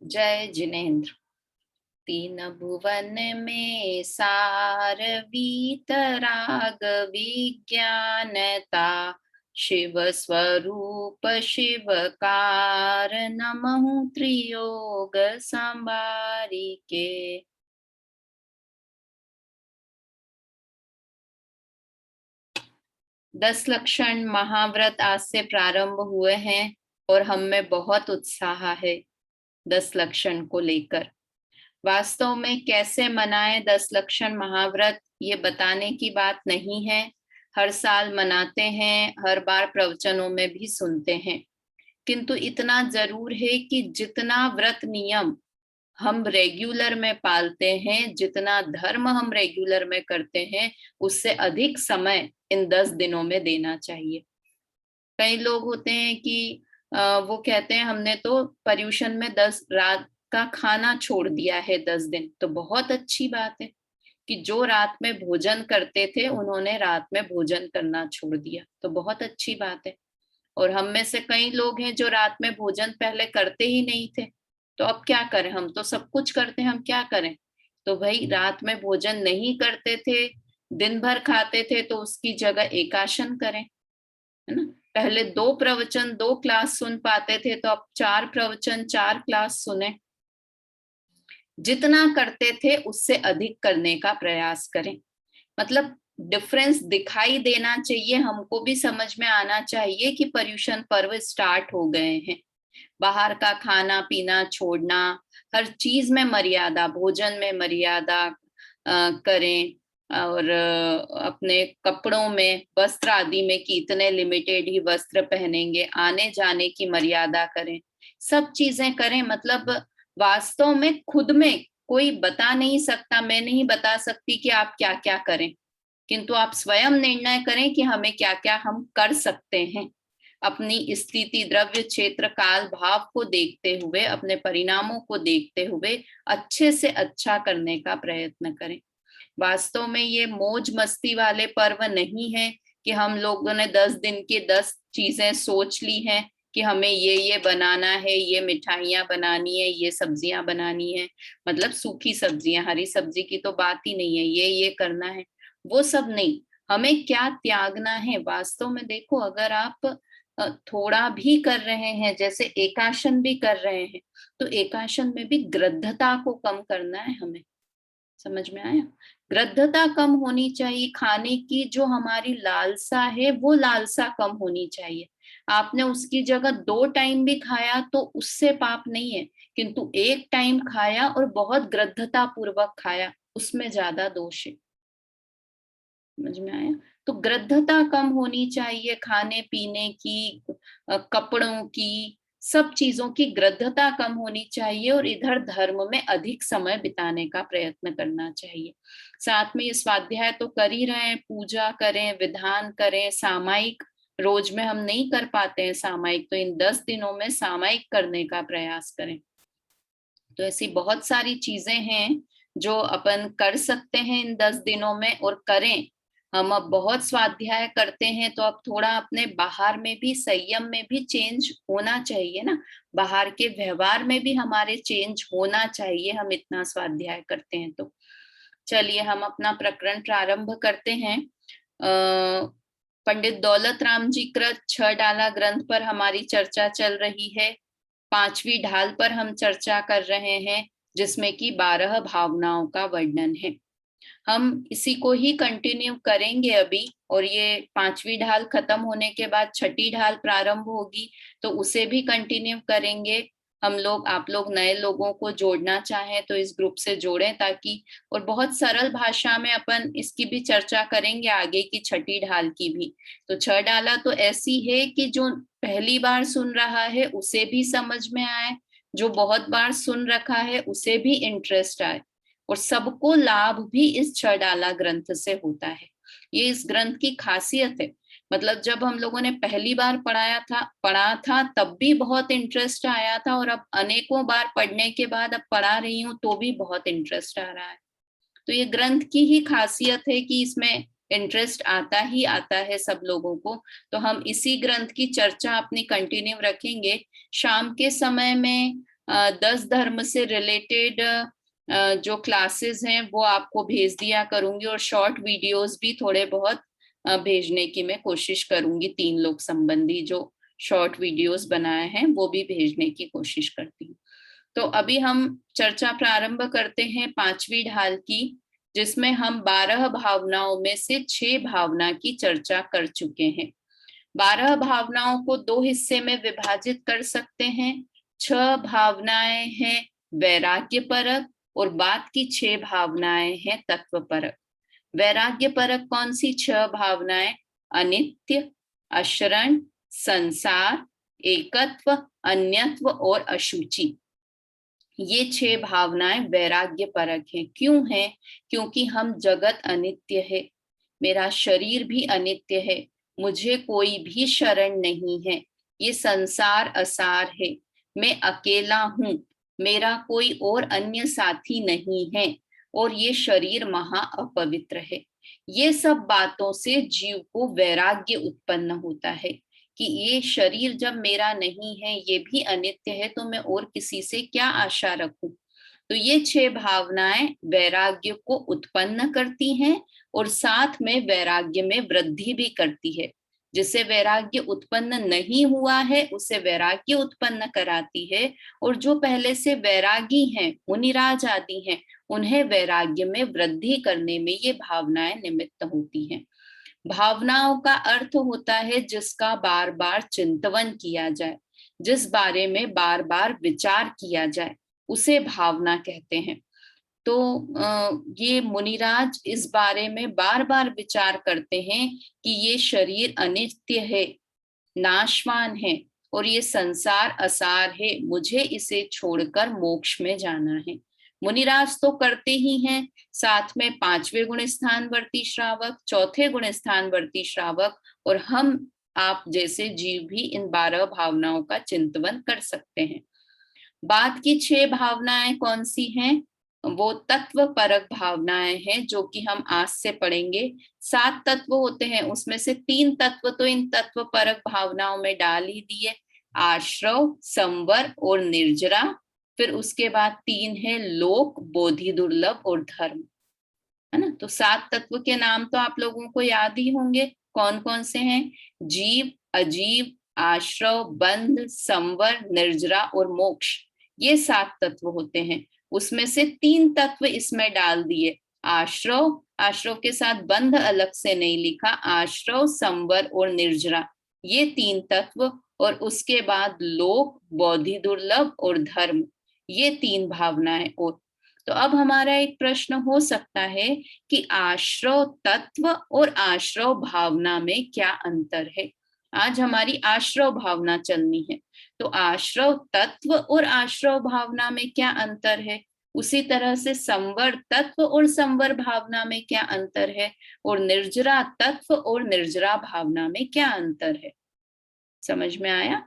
जय जिनेन्द्र। तीन भुवन में सार वीतराग विज्ञानता, शिव स्वरूप शिवकार नमहु त्रियोग संबारिके। 10 लक्षण महाव्रत आज से प्रारंभ हुए हैं और हम में बहुत उत्साह है 10 लक्षण को लेकर। वास्तव में कैसे मनाएं 10 लक्षण महाव्रत, ये बताने की बात नहीं है। हर साल मनाते हैं, हर बार प्रवचनों में भी सुनते हैं, किंतु इतना जरूर है कि जितना व्रत नियम हम रेगुलर में पालते हैं, जितना धर्म हम रेगुलर में करते हैं, उससे अधिक समय इन 10 दिनों में देना चाहिए। कई लोग होते हैं कि वो कहते हैं हमने तो पर्यूषण में 10 रात का खाना छोड़ दिया है 10 दिन। तो बहुत अच्छी बात है कि जो रात में भोजन करते थे उन्होंने रात में भोजन करना छोड़ दिया, तो बहुत अच्छी बात है। और हम में से कई लोग हैं जो रात में भोजन पहले करते ही नहीं थे, तो अब क्या करें, हम तो सब कुछ करते हैं, हम क्या करें। तो भाई रात में भोजन नहीं करते थे, दिन भर खाते थे, तो उसकी जगह एकाशन करें, है ना। पहले 2 प्रवचन 2 क्लास सुन पाते थे, तो अब 4 प्रवचन 4 क्लास सुने। जितना करते थे उससे अधिक करने का प्रयास करें। मतलब डिफरेंस दिखाई देना चाहिए, हमको भी समझ में आना चाहिए कि पर्यूषण पर्व स्टार्ट हो गए हैं। बाहर का खाना पीना छोड़ना, हर चीज में मर्यादा, भोजन में मर्यादा करें, और अपने कपड़ों में, वस्त्र आदि में कि इतने लिमिटेड ही वस्त्र पहनेंगे, आने जाने की मर्यादा करें, सब चीजें करें। मतलब वास्तव में खुद में कोई बता नहीं सकता, मैं नहीं बता सकती कि आप क्या क्या करें, किंतु आप स्वयं निर्णय करें कि हमें क्या क्या हम कर सकते हैं। अपनी स्थिति, द्रव्य, क्षेत्र, काल, भाव को देखते हुए, अपने परिणामों को देखते हुए अच्छे से अच्छा करने का प्रयत्न करें। वास्तव में ये मौज मस्ती वाले पर्व नहीं है कि हम लोगों ने 10 दिन की 10 चीजें सोच ली हैं कि हमें ये बनाना है, ये मिठाइयाँ बनानी है, ये सब्जियां बनानी है। मतलब सूखी सब्जियां, हरी सब्जी की तो बात ही नहीं है, ये करना है, वो सब नहीं। हमें क्या त्यागना है वास्तव में। देखो, अगर आप थोड़ा भी कर रहे हैं, जैसे एकाशन भी कर रहे हैं, तो एकाशन में भी गृद्धता को कम करना है हमें। समझ में आया? गृद्धता कम होनी चाहिए, खाने की जो हमारी लालसा है वो लालसा कम होनी चाहिए। आपने उसकी जगह 2 टाइम भी खाया तो उससे पाप नहीं है, किंतु 1 टाइम खाया और बहुत गृद्धता पूर्वक खाया, उसमें ज्यादा दोष है। समझ में आया? तो गृद्धता कम होनी चाहिए, खाने पीने की, कपड़ों की, सब चीजों की गृद्धता कम होनी चाहिए, और इधर धर्म में अधिक समय बिताने का प्रयत्न करना चाहिए। साथ में ये स्वाध्याय तो कर ही रहे हैं, पूजा करें, विधान करें, सामायिक रोज में हम नहीं कर पाते हैं सामायिक, तो इन 10 दिनों में सामायिक करने का प्रयास करें। तो ऐसी बहुत सारी चीजें हैं जो अपन कर सकते हैं इन 10 दिनों में, और करें। हम अब बहुत स्वाध्याय करते हैं, तो अब थोड़ा अपने बाहर में भी, संयम में भी चेंज होना चाहिए ना। बाहर के व्यवहार में भी हमारे चेंज होना चाहिए, हम इतना स्वाध्याय करते हैं तो। चलिए हम अपना प्रकरण प्रारंभ करते हैं। पंडित दौलत राम जी कृत 6 डाला ग्रंथ पर हमारी चर्चा चल रही है। 5वीं ढाल पर हम चर्चा कर रहे हैं, जिसमें कि 12 भावनाओं का वर्णन है। हम इसी को ही कंटिन्यू करेंगे अभी, और ये 5वीं ढाल खत्म होने के बाद 6ठी ढाल प्रारंभ होगी, तो उसे भी कंटिन्यू करेंगे हम लोग। आप लोग नए लोगों को जोड़ना चाहें तो इस ग्रुप से जोड़ें, ताकि, और बहुत सरल भाषा में अपन इसकी भी चर्चा करेंगे, आगे की 6ठी ढाल की भी। तो 6 डाला तो ऐसी है कि जो पहली बार सुन रहा है उसे भी समझ में आए, जो बहुत बार सुन रखा है उसे भी इंटरेस्ट आए, और सबको लाभ भी इस 6 डाला ग्रंथ से होता है। ये इस ग्रंथ की खासियत है। मतलब जब हम लोगों ने पहली बार पढ़ा था तब भी बहुत इंटरेस्ट आया था, और अब अनेकों बार पढ़ने के बाद अब पढ़ा रही हूँ तो भी बहुत इंटरेस्ट आ रहा है। तो ये ग्रंथ की ही खासियत है कि इसमें इंटरेस्ट आता ही आता है सब लोगों को। तो हम इसी ग्रंथ की चर्चा अपनी कंटिन्यू रखेंगे। शाम के समय में 10 धर्म से रिलेटेड जो क्लासेस हैं वो आपको भेज दिया करूंगी, और शॉर्ट वीडियोस भी थोड़े बहुत भेजने की मैं कोशिश करूंगी। 3 लोक संबंधी जो शॉर्ट वीडियोस बनाए हैं वो भी भेजने की कोशिश करती हूँ। तो अभी हम चर्चा प्रारंभ करते हैं 5वीं ढाल की, जिसमें हम 12 भावनाओं में से 6 भावना की चर्चा कर चुके हैं। 12 भावनाओं को 2 हिस्से में विभाजित कर सकते हैं। 6 भावनाएं हैं वैराग्य परक, और बाद की 6 भावनाएं हैं तत्व परक। वैराग्य परक कौन सी 6 भावनाएं? अनित्य, अशरण, संसार, एकत्व, अन्यत्व और अशुचि। ये 6 भावनाएं वैराग्य परक हैं। क्यों है? क्योंकि हम जगत अनित्य है, मेरा शरीर भी अनित्य है, मुझे कोई भी शरण नहीं है, ये संसार असार है, मैं अकेला हूं, मेरा कोई और अन्य साथी नहीं है, और ये शरीर महा अपवित्र है। ये सब बातों से जीव को वैराग्य उत्पन्न होता है कि ये शरीर जब मेरा नहीं है, ये भी अनित्य है, तो मैं और किसी से क्या आशा रखूं। तो ये 6 भावनाएं वैराग्य को उत्पन्न करती हैं, और साथ में वैराग्य में वृद्धि भी करती है। जिसे वैराग्य उत्पन्न नहीं हुआ है उसे वैराग्य उत्पन्न कराती है, और जो पहले से वैरागी हैं, मुनिराज आदि हैं, उन्हें वैराग्य में वृद्धि करने में ये भावनाएं निमित्त होती हैं। भावनाओं का अर्थ होता है जिसका बार बार चिंतन किया जाए, जिस बारे में बार बार विचार किया जाए, उसे भावना कहते हैं। तो ये मुनिराज इस बारे में बार बार विचार करते हैं कि ये शरीर अनित्य है, नाशवान है, और ये संसार असार है, मुझे इसे छोड़कर मोक्ष में जाना है। मुनिराज तो करते ही हैं, साथ में 5वें गुण स्थानवर्ती श्रावक, 4थे गुण स्थानवर्ती श्रावक, और हम आप जैसे जीव भी इन 12 भावनाओं का चिंतन कर सकते हैं। बाद की 6 भावनाएं कौन सी हैं? वो तत्व परक भावनाएं हैं, जो कि हम आज से पढ़ेंगे। 7 तत्व होते हैं, उसमें से 3 तत्व तो इन तत्व परक भावनाओं में डाल ही दिए, आश्रव, संवर और निर्जरा। फिर उसके बाद 3 है लोक, बोधि दुर्लभ और धर्म, है ना। तो 7 तत्व के नाम तो आप लोगों को याद ही होंगे। कौन कौन से हैं? जीव, अजीव, आश्रव, बंध, संवर, निर्जरा और मोक्ष। ये 7 तत्व होते हैं। उसमें से 3 तत्व इसमें डाल दिए, आश्रव, आश्रव के साथ बंध अलग से नहीं लिखा, आश्रव, संवर और निर्जरा, ये 3 तत्व। और उसके बाद लोक, बोधि दुर्लभ और धर्म, ये 3 भावनाएं। और तो अब हमारा एक प्रश्न हो सकता है कि आश्रव तत्व और आश्रव भावना में क्या अंतर है। आज हमारी आश्रव भावना चलनी है, तो आश्रव तत्व और आश्रव भावना में क्या अंतर है। उसी तरह से संवर तत्व और संवर भावना में क्या अंतर है, और निर्जरा तत्व और निर्जरा भावना में क्या अंतर है। समझ में आया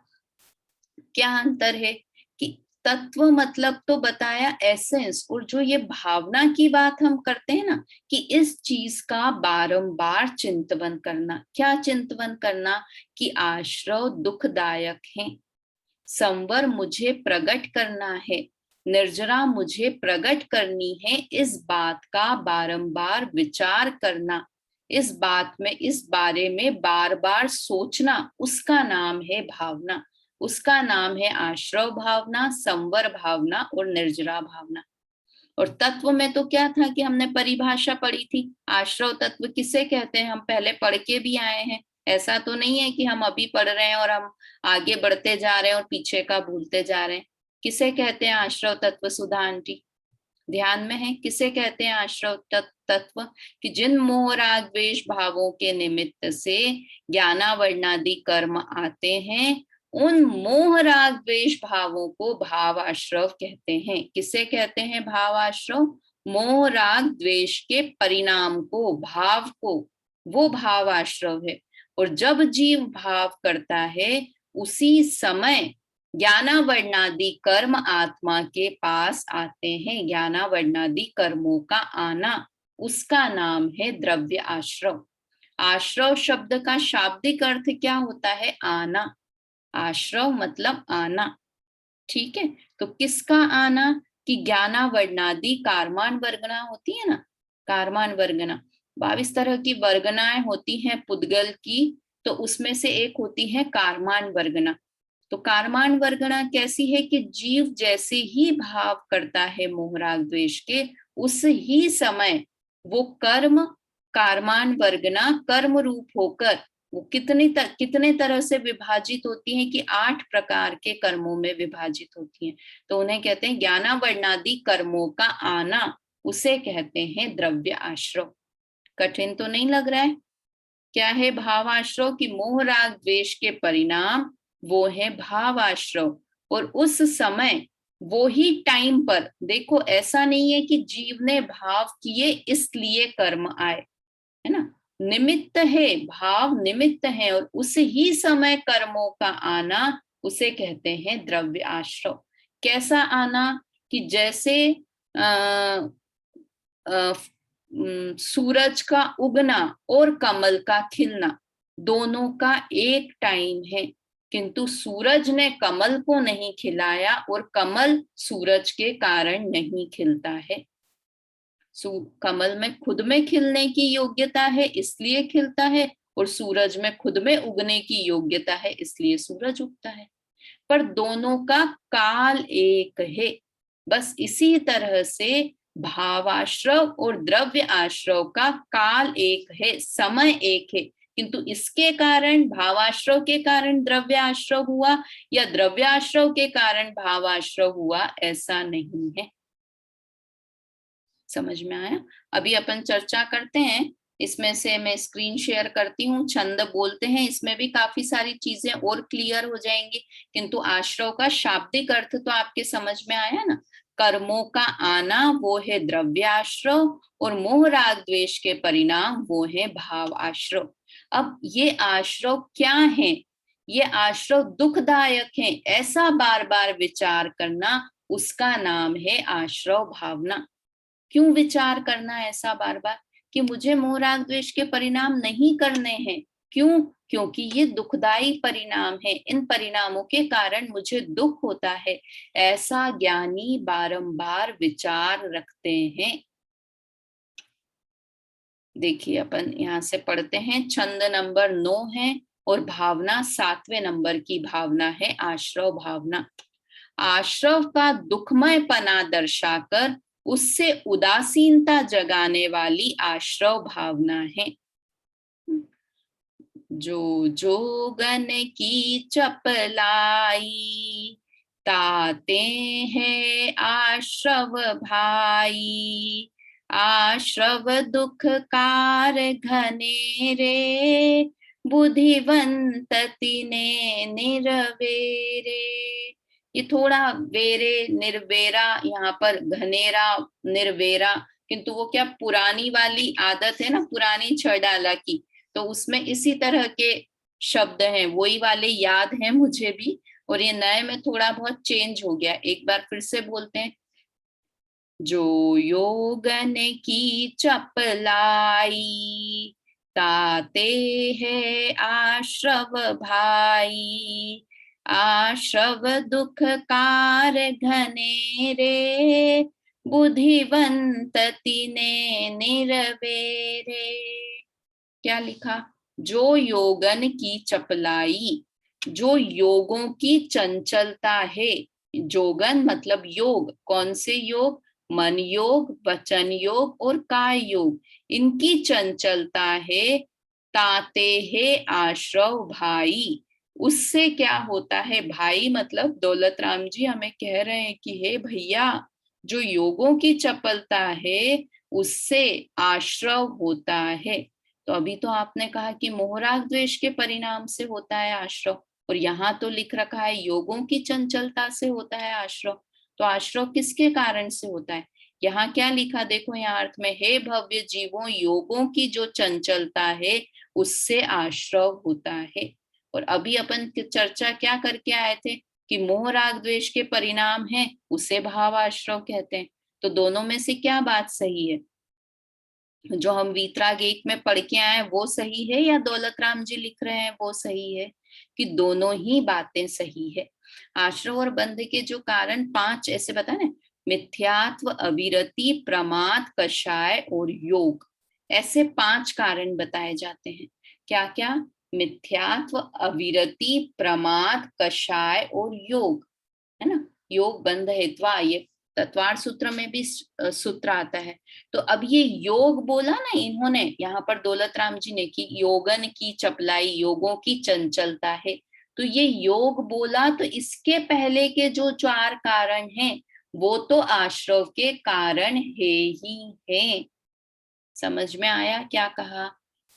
क्या अंतर है? कि तत्व मतलब तो बताया एसेंस, और जो ये भावना की बात हम करते हैं ना, कि इस चीज का बारंबार चिंतन करना। क्या चिंतन करना? कि आश्रव दुखदायक है, संवर मुझे प्रकट करना है, निर्जरा मुझे प्रकट करनी है, इस बात का बारंबार विचार करना, इस बात में, इस बारे में बार बार सोचना, उसका नाम है भावना। उसका नाम है आश्रव भावना, संवर भावना और निर्जरा भावना। और तत्व में तो क्या था कि हमने परिभाषा पढ़ी थी, आश्रव तत्व किसे कहते हैं, हम पहले पढ़ के भी आए हैं। ऐसा तो नहीं है कि हम अभी पढ़ रहे हैं और हम आगे बढ़ते जा रहे हैं और पीछे का भूलते जा रहे हैं। किसे कहते हैं आश्रव तत्व? सुधा आंटी ध्यान में है, किसे कहते हैं आश्रव तत्व? कि जिन मोह राग द्वेष भावों के निमित्त से ज्ञानावर्णादि कर्म आते हैं, उन मोह राग द्वेष भावों को भाव आश्रव कहते हैं। किसे कहते हैं भाव आश्रव? मोह राग द्वेष के परिणाम को, भाव को, वो भाव आश्रव है। और जब जीव भाव करता है, उसी समय ज्ञानावर्णादि कर्म आत्मा के पास आते हैं। ज्ञानावर्णादि कर्मों का आना, उसका नाम है द्रव्य आश्रव। आश्रव शब्द का शाब्दिक अर्थ क्या होता है? आना। आश्रव मतलब आना। ठीक है, तो किसका आना कि ज्ञाना वर्णादि कारमान वर्गना होती है ना, कारमान वर्गना 22 तरह की वर्गनाएं होती हैं पुद्गल की, तो उसमें से एक होती है कारमान वर्गना। तो कारमान वर्गना कैसी है कि जीव जैसे ही भाव करता है मोह राग द्वेष के, उस ही समय वो कर्म कारमान वर्गना कर्म रूप होकर वो कितने तरह से विभाजित होती हैं कि 8 प्रकार के कर्मों में विभाजित होती हैं। तो उन्हें कहते हैं ज्ञाना वर्णादि कर्मों का आना, उसे कहते हैं द्रव्य आश्रव। कठिन तो नहीं लग रहा है? क्या है भाव आश्रव? कि मोह राग द्वेष के परिणाम वो है भाव आश्रव, और उस समय वो ही टाइम पर देखो, ऐसा नहीं है कि जीव ने भाव किए इसलिए कर्म आए, है ना, निमित्त है, भाव निमित्त है, और उस ही समय कर्मों का आना उसे कहते हैं द्रव्य आश्रव। कैसा आना? कि जैसे आ, सूरज का उगना और कमल का खिलना दोनों का एक टाइम है, किंतु सूरज ने कमल को नहीं खिलाया और कमल सूरज के कारण नहीं खिलता है। कमल में खुद में खिलने की योग्यता है इसलिए खिलता है, और सूरज में खुद में उगने की योग्यता है इसलिए सूरज उगता है, पर दोनों का काल एक है। बस इसी तरह से भावाश्रव और द्रव्य आश्रव का काल एक है, समय एक है, किंतु इसके कारण भावाश्रव के कारण द्रव्य आश्रव हुआ या द्रव्य आश्रव के कारण भावाश्रव हुआ, ऐसा नहीं है। समझ में आया? अभी अपन चर्चा करते हैं, इसमें से मैं स्क्रीन शेयर करती हूँ, छंद बोलते हैं, इसमें भी काफी सारी चीजें और क्लियर हो जाएंगी, किंतु आश्रव का शाब्दिक अर्थ तो आपके समझ में आया ना। कर्मों का आना वो है द्रव्य आश्रव, और मोह राग द्वेष के परिणाम वो है भाव आश्रव। अब ये आश्रव क्या है? ये आश्रव दुखदायक है, ऐसा बार बार विचार करना, उसका नाम है आश्रव भावना। क्यों विचार करना ऐसा बार बार कि मुझे मोह राग द्वेष के परिणाम नहीं करने हैं? क्यों? क्योंकि ये दुखदाई परिणाम है, इन परिणामों के कारण मुझे दुख होता है, ऐसा ज्ञानी बारंबार विचार रखते हैं। देखिए अपन यहां से पढ़ते हैं, छंद नंबर 9 है और भावना 7वें नंबर की भावना है आश्रव भावना। आश्रव का दुखमय पना दर्शाकर उससे उदासीनता जगाने वाली आश्रव भावना है। जो जोगन की चपलाई, ताते हैं आश्रव भाई, आश्रव दुख कार घनेरे, बुद्धिवंत तिने निरवेरे। ये थोड़ा वेरे निर्वेरा, यहाँ पर घनेरा निर्वेरा, किंतु वो क्या पुरानी वाली आदत है ना, पुरानी छ डाला की, तो उसमें इसी तरह के शब्द हैं, वही वाले याद हैं मुझे भी, और ये नए में थोड़ा बहुत चेंज हो गया। एक बार फिर से बोलते हैं, जो योगन की चपलाई, ताते है आश्रव भाई, आश्रव दुख कार घनेरे, बुद्धिवंत तिने निरवेरे। क्या लिखा? जो योगन की चपलाई, जो योगों की चंचलता है। जोगन मतलब योग, कौन से योग? मन योग, वचन योग और काय योग, इनकी चंचलता है। ताते है आश्रव भाई, उससे क्या होता है? भाई मतलब दौलत राम जी हमें कह रहे हैं कि हे भैया, जो योगों की चपलता है उससे आश्रव होता है। तो अभी तो आपने कहा कि मोह राग द्वेष के परिणाम से होता है आश्रव, और यहाँ तो लिख रखा है योगों की चंचलता से होता है आश्रव। तो आश्रव किसके कारण से होता है? यहाँ क्या लिखा देखो, यहाँ अर्थ में, हे भव्य जीवों, योगों की जो चंचलता है उससे आश्रव होता है। और अभी अपन चर्चा क्या करके आए थे कि मोह राग द्वेष के परिणाम है, उसे भाव आश्रव कहते हैं। तो दोनों में से क्या बात सही है? जो हम वीतराग 1 में पढ़ के आए वो सही है, या दौलत राम जी लिख रहे हैं वो सही है? कि दोनों ही बातें सही है। आश्रव और बंध के जो कारण 5 ऐसे बताए ना, मिथ्यात्व, अविरति, प्रमाद, कषाय और योग, ऐसे 5 कारण बताए जाते हैं। क्या क्या? मिथ्यात्व, अविरति, प्रमाद, कषाय और योग, है ना। योग बंध हेत्वा, ये तत्वार सूत्र में भी सूत्र आता है। तो अब ये योग बोला ना इन्होंने यहाँ पर दौलत राम जी ने, कि योगन की चपलाई, योगों की चंचलता है। तो ये योग बोला, तो इसके पहले के जो 4 कारण हैं वो तो आश्रव के कारण है ही है। समझ में आया क्या कहा?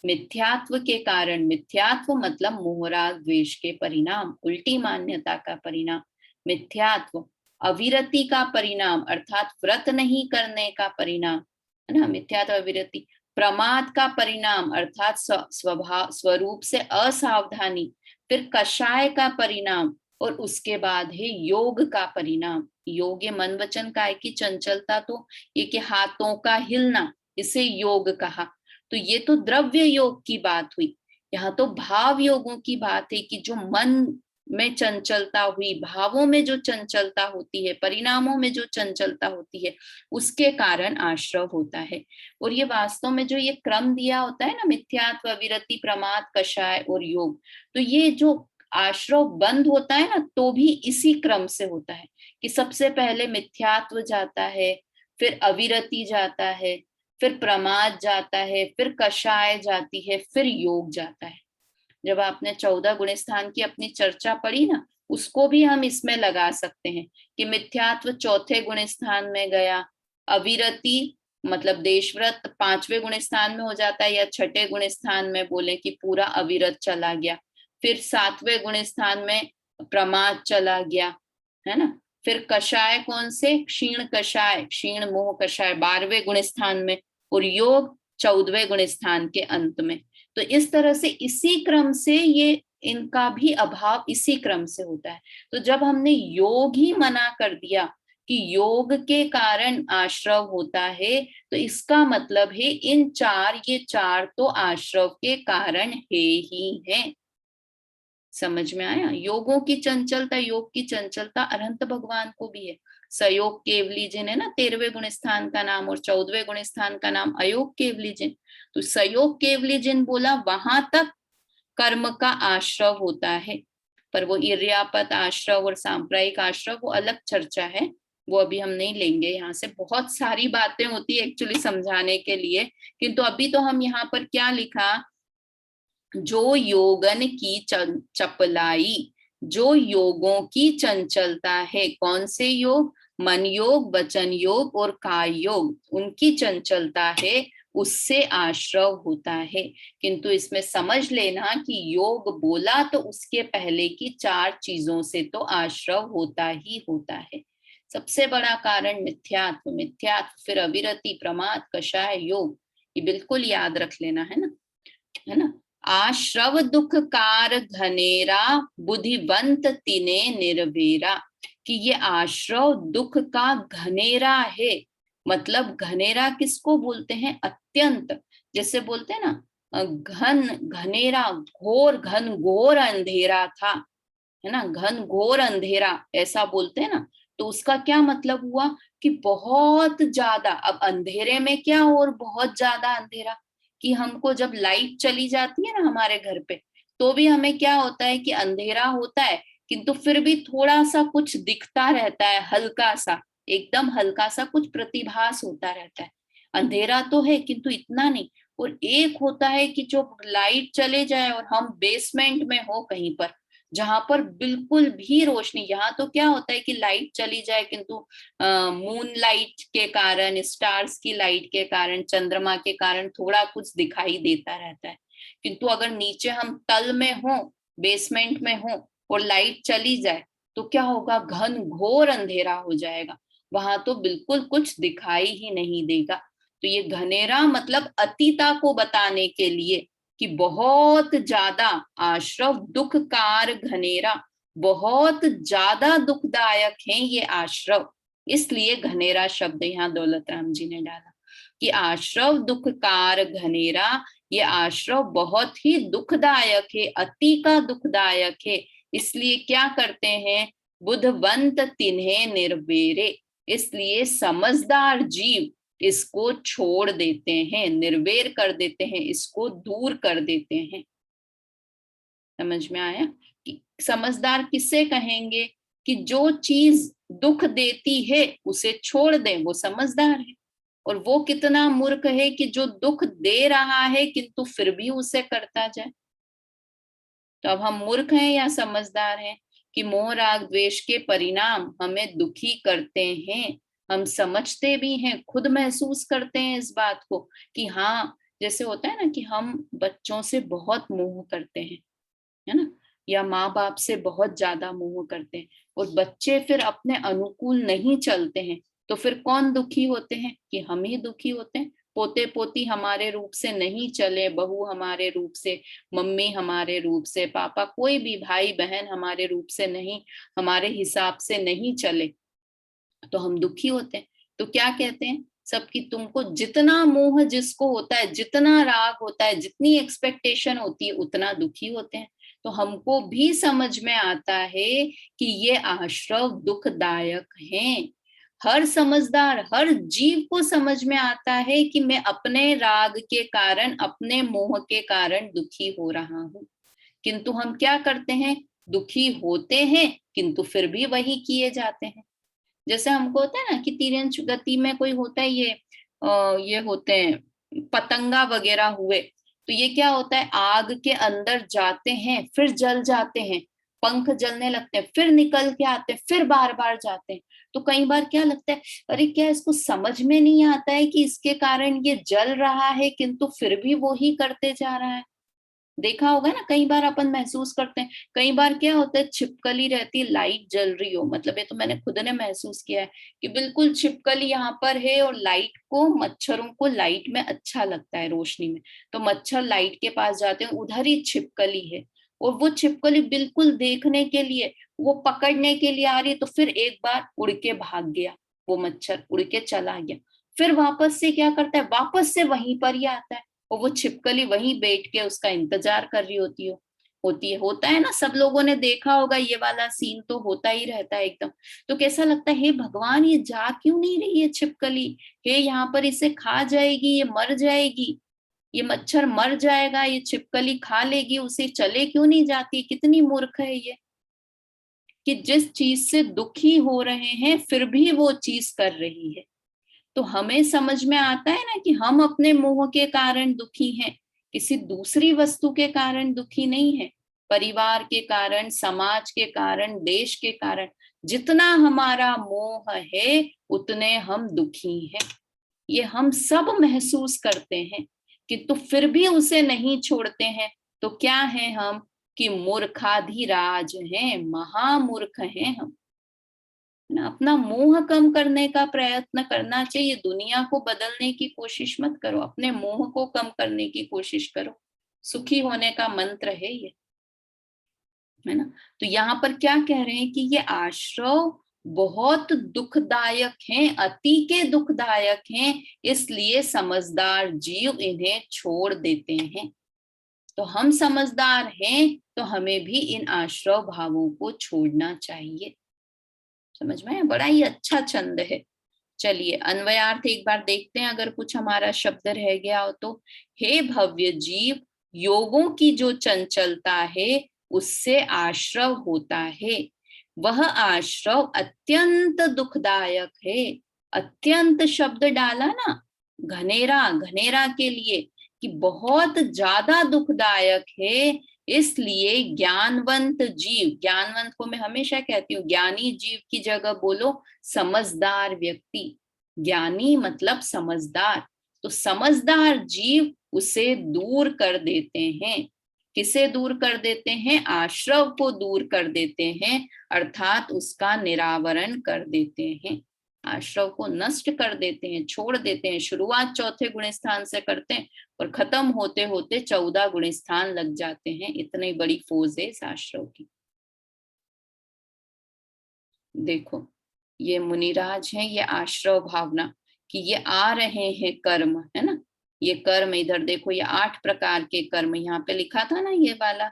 मिथ्यात्व के कारण, मिथ्यात्व मतलब मोहराग द्वेष के परिणाम, उल्टी मान्यता का परिणाम मिथ्यात्व। अविरति का परिणाम अर्थात व्रत नहीं करने का परिणाम, है ना, मिथ्यात्व अविरति। प्रमाद का परिणाम अर्थात स्वभाव स्वरूप से असावधानी। फिर कषाय का परिणाम, और उसके बाद है योग का परिणाम। योग ये मन वचन काय की चंचलता, तो ये कि हाथों का हिलना, इसे योग कहा। तो ये तो द्रव्य योग की बात हुई। यहाँ तो भाव योगों की बात है कि जो मन में चंचलता हुई, भावों में जो चंचलता होती है, परिणामों में जो चंचलता होती है, उसके कारण आश्रव होता है। और ये वास्तव में जो ये क्रम दिया होता है ना, मिथ्यात्व, विरति, प्रमाद, कषाय और योग, तो ये जो आश्रव बंद होता है ना, तो भी इसी क्रम से होता है कि सबसे पहले मिथ्यात्व जाता है, फिर अविरति जाता है, फिर प्रमाद जाता है, फिर कषाय जाती है, फिर योग जाता है। जब आपने 14 गुण स्थान की अपनी चर्चा पढ़ी ना, उसको भी हम इसमें लगा सकते हैं कि मिथ्यात्व 4थे गुण स्थान में गया, अविरति मतलब देशव्रत 5वें गुण स्थान में हो जाता है, या 6ठे गुण स्थान में बोले कि पूरा अविरत चला गया। फिर 7वें गुण स्थान में प्रमाद चला गया, है ना। फिर कषाय कौन से? क्षीण कषाय, क्षीण मोह कषाय 12वें गुण स्थान में, और योग 14वें गुण स्थान के अंत में। तो इस तरह से इसी क्रम से ये इनका भी अभाव इसी क्रम से होता है। तो जब हमने योग ही मना कर दिया कि योग के कारण आश्रव होता है, तो इसका मतलब है इन 4, ये 4 तो आश्रव के कारण है ही है। समझ में आया? योगों की चंचलता, योग की चंचलता अनंत भगवान को भी है। सयोग केवली जिन है ना 13वें गुण स्थान का नाम, और 14वें गुण स्थान का नाम अयोग केवली जिन। तो सयोग केवली जिन बोला, वहां तक कर्म का आश्रव होता है, पर वो इर्यापत आश्रव और सांप्रायिक आश्रव वो अलग चर्चा है, वो अभी हम नहीं लेंगे। यहाँ से बहुत सारी बातें होती है एक्चुअली समझाने के लिए, किंतु अभी तो हम यहाँ पर क्या लिखा, जो योगन की चपलाई, जो योगों की चंचलता है, कौन से योग? मन योग, वचन योग और काय योग, उनकी चंचलता है, उससे आश्रव होता है। किंतु इसमें समझ लेना कि योग बोला तो उसके पहले की 4 चीजों से तो आश्रव होता ही होता है। सबसे बड़ा कारण मिथ्यात्व, मिथ्यात्व फिर अविरति, प्रमाद, कषाय, योग, ये बिल्कुल याद रख लेना, है ना। आश्रव दुख कार घनेरा, बुद्धिवंत तिने निर्वेरा, कि ये आश्रव दुख का घनेरा है। मतलब घनेरा किसको बोलते हैं? अत्यंत, जैसे बोलते हैं ना घन घनेरा, घोर घन घोर अंधेरा था, है ना, घन घोर अंधेरा ऐसा बोलते हैं ना। तो उसका क्या मतलब हुआ कि बहुत ज्यादा, अब अंधेरे में क्या, और बहुत ज्यादा अंधेरा, कि हमको जब लाइट चली जाती है ना हमारे घर पे, तो भी हमें क्या होता है कि अंधेरा होता है, किंतु फिर भी थोड़ा सा कुछ दिखता रहता है, हल्का सा, एकदम हल्का सा कुछ प्रतिभास होता रहता है। अंधेरा तो है किंतु इतना नहीं। और एक होता है कि जो लाइट चले जाए और हम बेसमेंट में हो कहीं पर, जहां पर बिल्कुल भी रोशनी, यहाँ तो क्या होता है कि लाइट चली जाए, किंतु मून लाइट के कारण, स्टार्स की लाइट के कारण, चंद्रमा के कारण थोड़ा कुछ दिखाई देता रहता है। किंतु अगर नीचे हम तल में हो, बेसमेंट में हो, और लाइट चली जाए, तो क्या होगा? घन घोर अंधेरा हो जाएगा, वहां तो बिल्कुल कुछ दिखाई ही नहीं देगा। तो ये घनेरा मतलब अतिता को बताने के लिए कि बहुत ज्यादा आश्रव दुख कार घनेरा, बहुत ज्यादा दुखदायक है ये आश्रव, इसलिए घनेरा शब्द यहाँ दौलत राम जी ने डाला कि आश्रव दुख कार घनेरा, ये आश्रव बहुत ही दुखदायक है, अति का दुखदायक है। इसलिए क्या करते हैं? बुद्धवंत तिन्हें निर्वेरे, इसलिए समझदार जीव इसको छोड़ देते हैं, निर्वेर कर देते हैं, इसको दूर कर देते हैं। समझ में आया कि समझदार किसे कहेंगे? कि जो चीज दुख देती है उसे छोड़ दें, वो समझदार है। और वो कितना मूर्ख है कि जो दुख दे रहा है किंतु फिर भी उसे करता जाए। तो अब हम मूर्ख हैं या समझदार हैं? कि मोह राग द्वेष के परिणाम हमें दुखी करते हैं, हम समझते भी हैं, खुद महसूस करते हैं इस बात को कि हाँ, जैसे होता है ना कि हम बच्चों से बहुत मोह करते हैं, है ना, या माँ बाप से बहुत ज्यादा मोह करते हैं, और बच्चे फिर अपने अनुकूल नहीं चलते हैं, तो फिर कौन दुखी होते हैं? कि हम ही दुखी होते हैं। पोते पोती हमारे रूप से नहीं चले, बहू हमारे रूप से, मम्मी हमारे रूप से, पापा, कोई भी भाई बहन हमारे रूप से नहीं, हमारे हिसाब से नहीं चले, तो हम दुखी होते हैं। तो क्या कहते हैं सब कि तुमको जितना मोह जिसको होता है, जितना राग होता है, जितनी एक्सपेक्टेशन होती है, उतना दुखी होते हैं। तो हमको भी समझ में आता है कि ये आश्रव दुखदायक हैं। हर समझदार, हर जीव को समझ में आता है कि मैं अपने राग के कारण, अपने मोह के कारण दुखी हो रहा हूं। किंतु हम क्या करते हैं? दुखी होते हैं किंतु फिर भी वही किए जाते हैं। जैसे हमको होता है ना कि तिरंज गति में कोई होता है, ये होते हैं पतंगा वगैरह हुए, तो ये क्या होता है, आग के अंदर जाते हैं, फिर जल जाते हैं, पंख जलने लगते हैं, फिर निकल के आते हैं, फिर बार बार जाते हैं। तो कई बार क्या लगता है, अरे क्या इसको समझ में नहीं आता है कि इसके कारण ये जल रहा है किंतु फिर भी वो ही करते जा रहा है। देखा होगा ना, कई बार अपन महसूस करते हैं। कई बार क्या होता है, छिपकली रहती है, लाइट जल रही हो, मतलब ये तो मैंने खुद ने महसूस किया है कि बिल्कुल छिपकली यहाँ पर है, और लाइट को, मच्छरों को लाइट में अच्छा लगता है, रोशनी में, तो मच्छर लाइट के पास जाते हैं, उधर ही छिपकली है, और वो छिपकली बिल्कुल देखने के लिए, वो पकड़ने के लिए आ रही है, तो फिर एक बार उड़ के भाग गया, वो मच्छर उड़ के चला गया, फिर वापस से क्या करता है, वापस से वहीं पर ही आता है, और वो छिपकली वहीं बैठ के उसका इंतजार कर रही होती है, होता है ना, सब लोगों ने देखा होगा, ये वाला सीन तो होता ही रहता है एकदम। तो कैसा लगता है, हे भगवान, ये जा क्यों नहीं रही है छिपकली? हे यहाँ पर इसे खा जाएगी, ये मर जाएगी, ये मच्छर मर जाएगा, ये छिपकली खा लेगी उसे, चले क्यों नहीं जाती? कितनी मूर्ख है ये, कि जिस चीज से दुखी हो रहे हैं फिर भी वो चीज कर रही है। तो हमें समझ में आता है ना कि हम अपने मोह के कारण दुखी हैं, किसी दूसरी वस्तु के कारण दुखी नहीं है। परिवार के कारण, समाज के कारण, देश के कारण, जितना हमारा मोह है उतने हम दुखी हैं। ये हम सब महसूस करते हैं, किंतु फिर भी उसे नहीं छोड़ते हैं। तो क्या है हम? कि मूर्खाधिराज हैं, महामूर्ख हैं हम, ना। अपना मोह कम करने का प्रयत्न करना चाहिए, दुनिया को बदलने की कोशिश मत करो, अपने मोह को कम करने की कोशिश करो। सुखी होने का मंत्र है ये, है ना। तो यहाँ पर क्या कह रहे हैं कि ये आश्रव बहुत दुखदायक हैं, अति के दुखदायक हैं, इसलिए समझदार जीव इन्हें छोड़ देते हैं। तो हम समझदार हैं तो हमें भी इन आश्रव भावों को छोड़ना चाहिए। समझ में आया? बड़ा ही अच्छा छंद है। चलिए अन्वयार्थ एक बार देखते हैं, अगर कुछ हमारा शब्द रह गया हो तो। हे भव्य जीव, योगों की जो चंचलता है उससे आश्रव होता है, वह आश्रव अत्यंत दुखदायक है। अत्यंत शब्द डाला ना, घनेरा, घनेरा के लिए, कि बहुत ज्यादा दुखदायक है। इसलिए ज्ञानवंत जीव, ज्ञानवंत को मैं हमेशा कहती हूँ, ज्ञानी जीव की जगह बोलो समझदार व्यक्ति। ज्ञानी मतलब समझदार, तो समझदार जीव उसे दूर कर देते हैं। किसे दूर कर देते हैं? आश्रव को दूर कर देते हैं, अर्थात उसका निरावरण कर देते हैं, आश्रव को नष्ट कर देते हैं, छोड़ देते हैं। शुरुआत चौथे गुण स्थान से करते हैं और खत्म होते होते 14 गुण स्थान लग जाते हैं। इतनी बड़ी फौज है इस आश्रव की। देखो, ये मुनिराज हैं, ये आश्रव भावना, कि ये आ रहे हैं कर्म, है ना, ये कर्म इधर देखो, ये 8 प्रकार के कर्म यहाँ पे लिखा था ना, ये वाला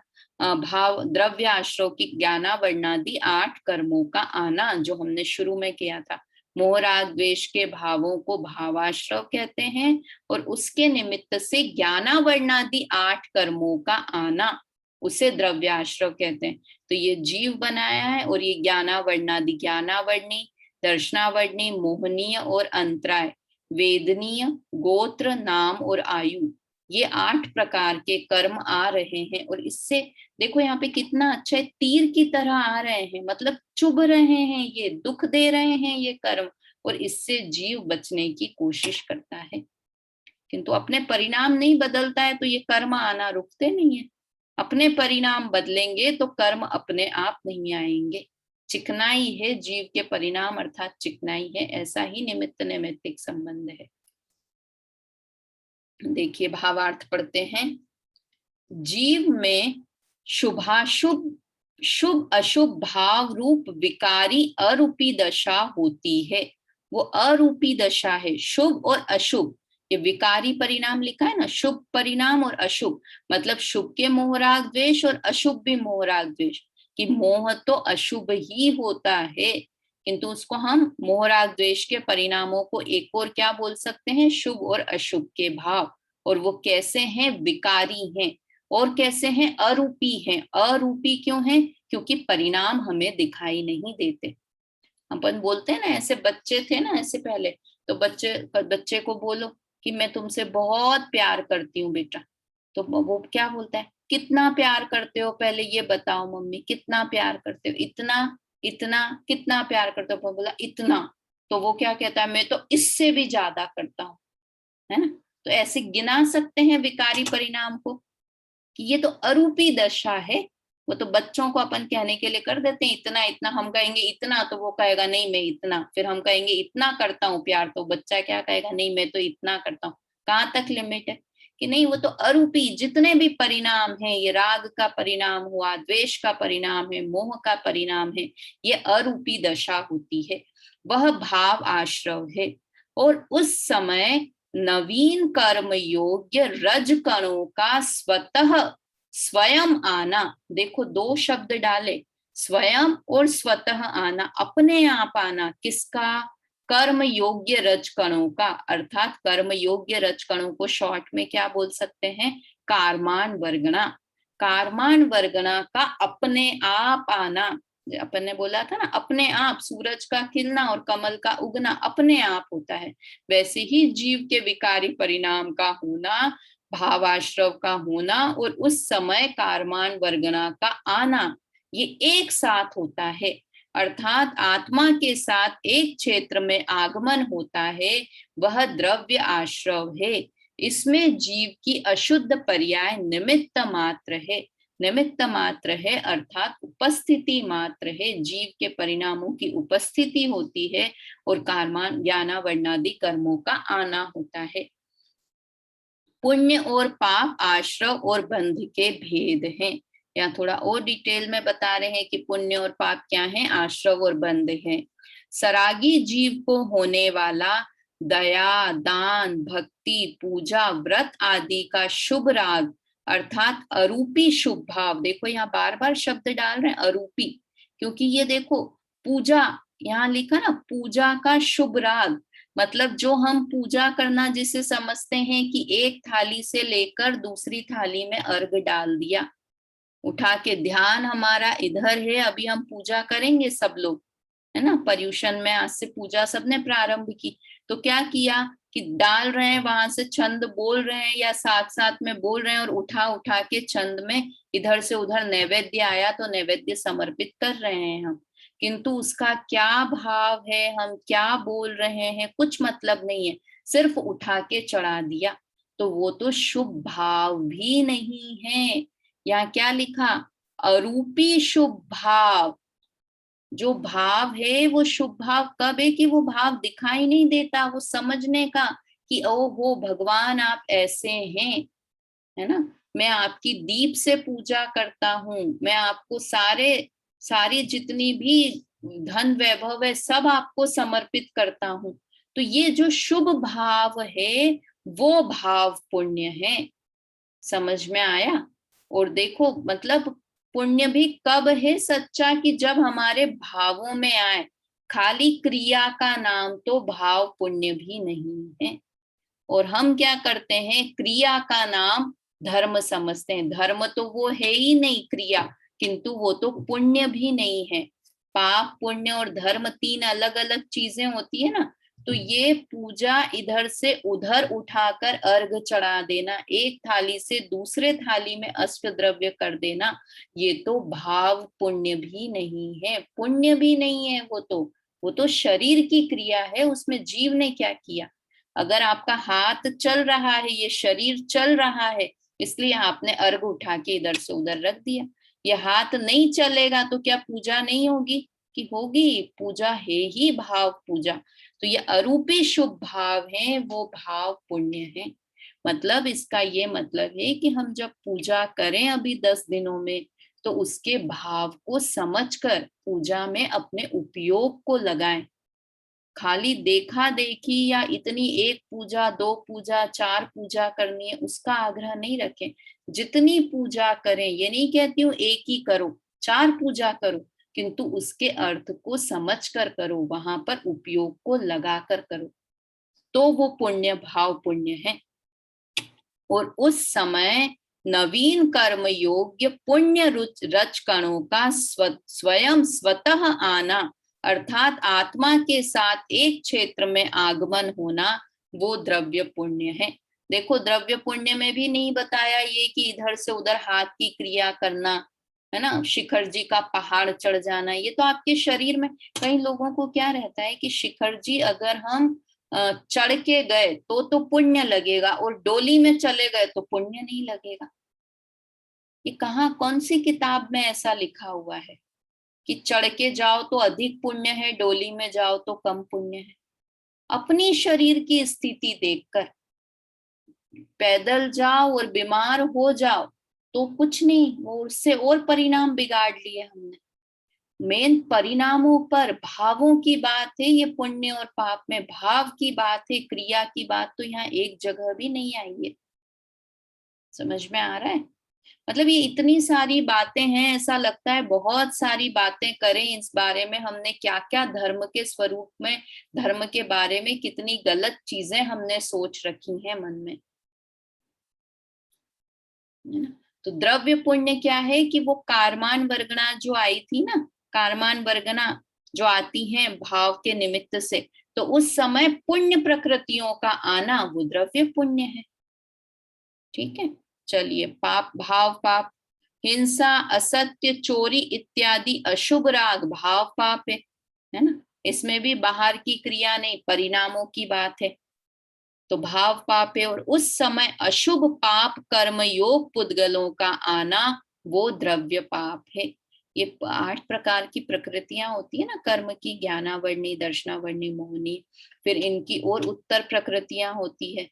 भाव द्रव्य आश्रव की ज्ञानावर्णादि 8 कर्मों का आना, जो हमने शुरू में किया था। मोह राग द्वेष के भावों को भावाश्रव कहते हैं, और उसके निमित्त से ज्ञानावर्णादि 8 कर्मों का आना उसे द्रव्याश्रव कहते हैं। तो ये जीव बनाया है, और ये ज्ञानावर्णादि, ज्ञानावर्णी, दर्शनावर्णी, मोहनीय और अंतराय, वेदनीय, गोत्र, नाम और आयु, ये 8 प्रकार के कर्म आ रहे हैं। और इससे देखो यहाँ पे कितना अच्छा है, तीर की तरह आ रहे हैं, मतलब चुभ रहे हैं, ये दुख दे रहे हैं ये कर्म, और इससे जीव बचने की कोशिश करता है, किंतु अपने परिणाम नहीं बदलता है तो ये कर्म आना रुकते नहीं है। अपने परिणाम बदलेंगे तो कर्म अपने आप नहीं आएंगे। चिकनाई है जीव के परिणाम, अर्थात चिकनाई है, ऐसा ही निमित्त नैमित्तिक संबंध है। देखिए भावार्थ पढ़ते हैं। जीव में शुभाशुभ, शुभ अशुभ भाव रूप विकारी अरूपी दशा होती है। वो अरूपी दशा है, शुभ और अशुभ, ये विकारी परिणाम लिखा है ना, शुभ परिणाम और अशुभ, मतलब शुभ के मोहराग द्वेष और अशुभ भी मोहराग द्वेष, कि मोह तो अशुभ ही होता है, किंतु उसको हम मोहराग द्वेष के परिणामों को एक और क्या बोल सकते हैं, शुभ और अशुभ के भाव। और वो कैसे हैं, विकारी हैं, और कैसे हैं, अरूपी हैं। अरूपी क्यों हैं, क्योंकि परिणाम हमें दिखाई नहीं देते। अपन बोलते हैं ना, ऐसे बच्चे थे ना ऐसे पहले, तो बच्चे को बोलो कि मैं तुमसे बहुत प्यार करती हूँ बेटा, तो वो क्या बोलता है, कितना प्यार करते हो, पहले ये बताओ मम्मी, कितना प्यार करते हो, इतना, इतना, कितना प्यार करते हो, बोला इतना, तो वो क्या कहता है, मैं तो इससे भी ज्यादा करता हूँ, है ना। तो ऐसे गिना सकते हैं विकारी परिणाम को, कि ये तो अरूपी दशा है। वो तो बच्चों को अपन कहने के लिए कर देते हैं इतना इतना, हम कहेंगे इतना तो वो कहेगा नहीं मैं इतना, फिर हम कहेंगे इतना करता हूँ प्यार, तो बच्चा क्या कहेगा, नहीं मैं तो इतना करता हूँ। कहाँ तक लिमिट है, कि नहीं वो तो अरूपी, जितने भी परिणाम हैं, ये राग का परिणाम हुआ, द्वेष का परिणाम है, मोह का परिणाम है, ये अरूपी दशा होती है, वह भाव आश्रव है। और उस समय नवीन कर्म योग्य रज कणों का स्वतः स्वयं आना, देखो 2 शब्द डाले, स्वयं और स्वतः आना, अपने आप आना, किसका, कर्म योग्य रज कणों का, अर्थात कर्म योग्य रज कणों को शॉर्ट में क्या बोल सकते हैं, कारमान वर्गणा। कारमान वर्गणा का अपने आप आना, अपन ने बोला था ना, अपने आप सूरज का खिलना और कमल का उगना अपने आप होता है, वैसे ही जीव के विकारी परिणाम का होना, भावाश्रव का होना, और उस समय कारमान वर्गणा का आना, ये एक साथ होता है। अर्थात आत्मा के साथ एक क्षेत्र में आगमन होता है, वह द्रव्य आश्रव है। इसमें जीव की अशुद्ध पर्याय निमित्त मात्र है, निमित्त मात्र है, अर्थात उपस्थिति मात्र है, जीव के परिणामों की उपस्थिति होती है, और कारमान ज्ञानावर्णादि कर्मों का आना होता है। पुण्य और पाप आश्रव और बंध के भेद हैं। यहाँ थोड़ा और डिटेल में बता रहे हैं कि पुण्य और पाप क्या है, आश्रव और बंध है। सरागी जीव को होने वाला दया, दान, भक्ति, पूजा, व्रत आदि का शुभ राग, अर्थात अरूपी शुभ भाव, देखो यहाँ बार बार शब्द डाल रहे हैं अरूपी, क्योंकि ये देखो पूजा, यहाँ लिखा ना पूजा का शुभ राग, मतलब जो हम पूजा करना जिसे समझते हैं कि एक थाली से लेकर दूसरी थाली में अर्घ डाल दिया, उठा के ध्यान हमारा इधर है, अभी हम पूजा करेंगे सब लोग, है ना, पर्यूषण में आज से पूजा सबने प्रारंभ की, तो क्या किया कि डाल रहे हैं, वहां से छंद बोल रहे हैं या साथ साथ में बोल रहे हैं, और उठा उठा के छंद में इधर से उधर नैवेद्य आया तो नैवेद्य समर्पित कर रहे हैं हम, किंतु उसका क्या भाव है, हम क्या बोल रहे हैं, कुछ मतलब नहीं है, सिर्फ उठा के चढ़ा दिया, तो वो तो शुभ भाव भी नहीं है। यहाँ क्या लिखा, अरूपी शुभ भाव, जो भाव है वो शुभ भाव कब है, कि वो भाव दिखाई नहीं देता, वो समझने का कि ओहो भगवान आप ऐसे हैं, है ना, मैं आपकी दीप से पूजा करता हूँ, मैं आपको सारी जितनी भी धन वैभव है सब आपको समर्पित करता हूँ। तो ये जो शुभ भाव है वो भाव पुण्य है। समझ में आया? और देखो मतलब पुण्य भी कब है सच्चा, कि जब हमारे भावों में आए। खाली क्रिया का नाम तो भाव पुण्य भी नहीं है। और हम क्या करते हैं, क्रिया का नाम धर्म समझते हैं। धर्म तो वो है ही नहीं क्रिया, किंतु वो तो पुण्य भी नहीं है। पाप पुण्य और धर्म तीन अलग अलग चीजें होती है ना। तो ये पूजा इधर से उधर उठाकर अर्घ चढ़ा देना, एक थाली से दूसरे थाली में अष्ट द्रव्य कर देना, ये तो भाव पुण्य भी नहीं है, पुण्य भी नहीं है। वो तो शरीर की क्रिया है, उसमें जीव ने क्या किया। अगर आपका हाथ चल रहा है, ये शरीर चल रहा है, इसलिए आपने अर्घ उठा के इधर से उधर रख दिया। ये हाथ नहीं चलेगा तो क्या पूजा नहीं होगी? कि होगी, पूजा है ही भाव पूजा। तो ये अरूपी शुभ भाव है, वो भाव पुण्य है। मतलब इसका ये मतलब है कि हम जब पूजा करें अभी 10 दिनों में, तो उसके भाव को समझकर पूजा में अपने उपयोग को लगाएं। खाली देखा देखी या इतनी एक पूजा, दो पूजा, चार पूजा करनी है, उसका आग्रह नहीं रखें। जितनी पूजा करें, ये नहीं कहती हूँ एक ही करो, 4 पूजा करो, किंतु उसके अर्थ को समझ कर करो, वहां पर उपयोग को लगा कर करो, तो वो पुण्य भाव पुण्य है। और उस समय नवीन कर्म योग्य पुण्य रच कणों का स्वयं स्वतः आना, अर्थात आत्मा के साथ एक क्षेत्र में आगमन होना, वो द्रव्य पुण्य है। देखो द्रव्य पुण्य में भी नहीं बताया ये कि इधर से उधर हाथ की क्रिया करना, है ना, शिखर जी का पहाड़ चढ़ जाना, ये तो आपके शरीर में। कई लोगों को क्या रहता है कि शिखर जी अगर हम चढ़ के गए तो पुण्य लगेगा, और डोली में चले गए तो पुण्य नहीं लगेगा। ये कहाँ, कौन सी किताब में ऐसा लिखा हुआ है कि चढ़ के जाओ तो अधिक पुण्य है, डोली में जाओ तो कम पुण्य है? अपनी शरीर की स्थिति देखकर, पैदल जाओ और बीमार हो जाओ तो कुछ नहीं, वो उससे और परिणाम बिगाड़ लिए हमने। मेन परिणामों पर, भावों की बात है, ये पुण्य और पाप में भाव की बात है, क्रिया की बात तो यहाँ एक जगह भी नहीं आई है। समझ में आ रहा है? मतलब ये इतनी सारी बातें हैं, ऐसा लगता है बहुत सारी बातें करें इस बारे में, हमने क्या क्या धर्म के स्वरूप में, धर्म के बारे में कितनी गलत चीजें हमने सोच रखी हैं मन में, है ना। तो द्रव्य पुण्य क्या है कि वो कारमान वर्गणा जो आई थी ना, कारमान वर्गणा जो आती है भाव के निमित्त से, तो उस समय पुण्य प्रकृतियों का आना वो द्रव्य पुण्य है। ठीक है, चलिए। पाप भाव पाप, हिंसा, असत्य, चोरी इत्यादि अशुभ राग भाव पाप है ना। इसमें भी बाहर की क्रिया नहीं, परिणामों की बात है, तो भाव पाप है। और उस समय अशुभ पाप कर्म योग पुद्गलों का आना, वो द्रव्य पाप है। ये 8 प्रकार की प्रकृतियां होती है ना कर्म की, ज्ञानावर्णी, दर्शनावर्णी, मोहनी, फिर इनकी और उत्तर प्रकृतियां होती है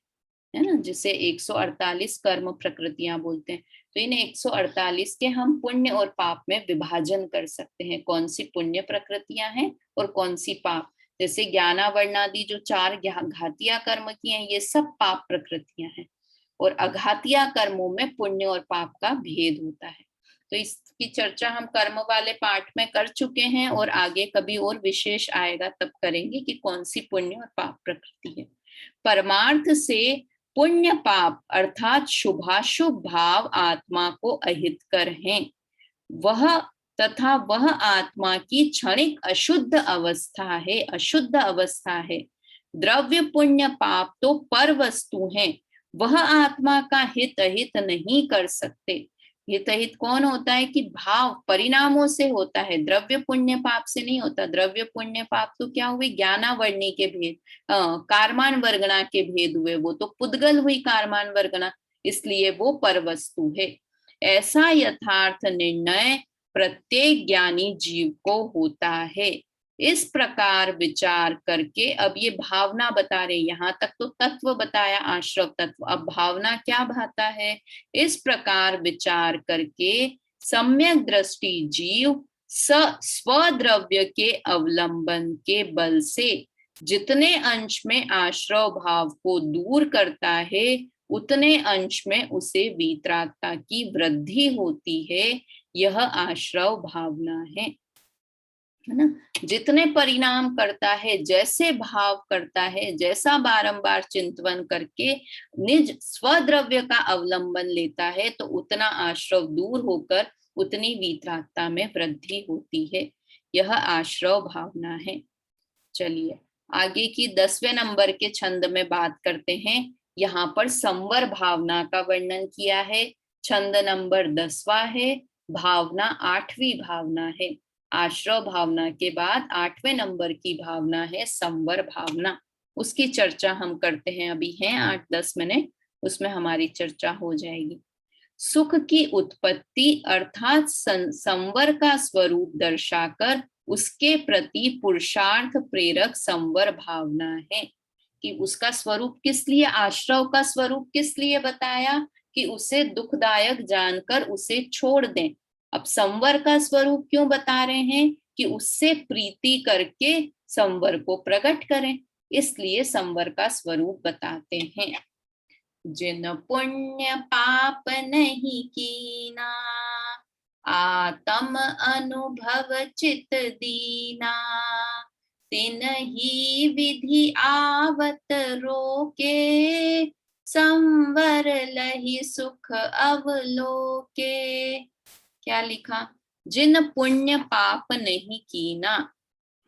ना, जिसे 148 कर्म प्रकृतियां बोलते हैं। तो इन 148 के हम पुण्य और पाप में विभाजन कर सकते हैं, कौन सी पुण्य प्रकृतियां हैं और कौन सी पाप। जैसे ज्ञानावर्णादि जो 4 घातिया कर्म की हैं, ये सब पाप प्रकृतियां हैं, और अघातिया कर्मों में पुण्य और पाप का भेद होता है। तो इसकी चर्चा हम कर्म वाले पाठ में कर चुके हैं, और आगे कभी और विशेष आएगा तब करेंगे कि कौन सी पुण्य और पाप प्रकृति है। परमार्थ से पुण्य पाप अर्थात शुभाशुभ भाव आत्मा को अहितकर हैं, वह तथा वह आत्मा की क्षणिक अशुद्ध अवस्था है, अशुद्ध अवस्था है। द्रव्य पुण्य पाप तो पर वस्तु हैं, वह आत्मा का हित अहित नहीं कर सकते। हित अहित कौन होता है कि भाव परिणामों से होता है, द्रव्य पुण्य पाप से नहीं होता। द्रव्य पुण्य पाप तो क्या हुए, ज्ञानावर्णी के भेद, कारमान वर्गणा के भेद हुए, वो तो पुद्गल हुई कारमान वर्गणा, इसलिए वो पर वस्तु है। ऐसा यथार्थ निर्णय प्रत्येक ज्ञानी जीव को होता है। इस प्रकार विचार करके, अब ये भावना बता रहे, यहां तक तो तत्व बताया, आश्रव तत्व, अब भावना क्या भाता है। इस प्रकार विचार करके सम्यक दृष्टि जीव स्वद्रव्य के अवलंबन के बल से जितने अंश में आश्रव भाव को दूर करता है उतने अंश में उसे वीतरागता की वृद्धि होती है। यह आश्रव भावना है ना। जितने परिणाम करता है, जैसे भाव करता है, जैसा बारंबार चिंतन करके निज स्वद्रव्य का अवलंबन लेता है, तो उतना आश्रव दूर होकर उतनी वीतरागता में वृद्धि होती है। यह आश्रव भावना है। चलिए आगे की 10वें नंबर के छंद में बात करते हैं। यहाँ पर संवर भावना का वर्णन किया है। छंद नंबर 10वां है, भावना 8वीं भावना है। आश्रव भावना के बाद 8वें नंबर की भावना है संवर भावना। उसकी चर्चा हम करते हैं, अभी हैं 8-10 मिनट, उसमें हमारी चर्चा हो जाएगी। सुख की उत्पत्ति अर्थात संवर का स्वरूप दर्शाकर उसके प्रति पुरुषार्थ प्रेरक संवर भावना है। कि उसका स्वरूप किस लिए, आश्रव का स्वरूप किस लिए बताया, कि उसे दुखदायक जानकर उसे छोड़ दें। अब संवर का स्वरूप क्यों बता रहे हैं, कि उससे प्रीति करके संवर को प्रकट करें, इसलिए संवर का स्वरूप बताते हैं। जिन पुण्य पाप नहीं कीना, आत्म अनुभव चित दीना, तिन ही विधि आवत रोके, संवर लहि सुख अवलोके। क्या लिखा, जिन पुण्य पाप नहीं कीना,